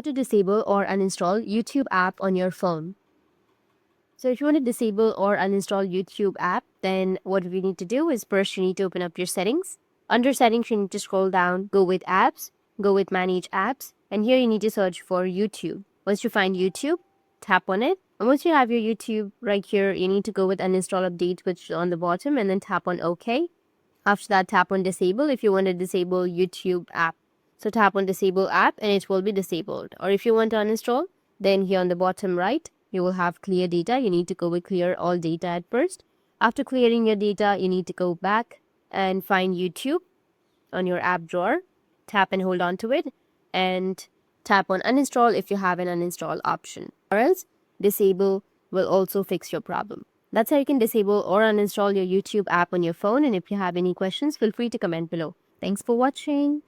to disable or uninstall YouTube app on your phone. So if you want to disable or uninstall YouTube app, then what we need to do is first you need to open up your settings. Under settings, you need to scroll down, go with apps, go with manage apps, and here you need to search for YouTube. Once you find YouTube, tap on it. And once you have your YouTube right here, you need to go with uninstall update, which is on the bottom, and then tap on OK. After that, tap on disable if you want to disable YouTube app. So tap on disable app and it will be disabled. Or if you want to uninstall, then here on the bottom right, you will have clear data. You need to go with clear all data at first. After clearing your data, you need to go back and find YouTube on your app drawer. Tap and hold on to it and tap on uninstall if you have an uninstall option. Or else disable will also fix your problem. That's how you can disable or uninstall your YouTube app on your phone. And if you have any questions, feel free to comment below. Thanks for watching.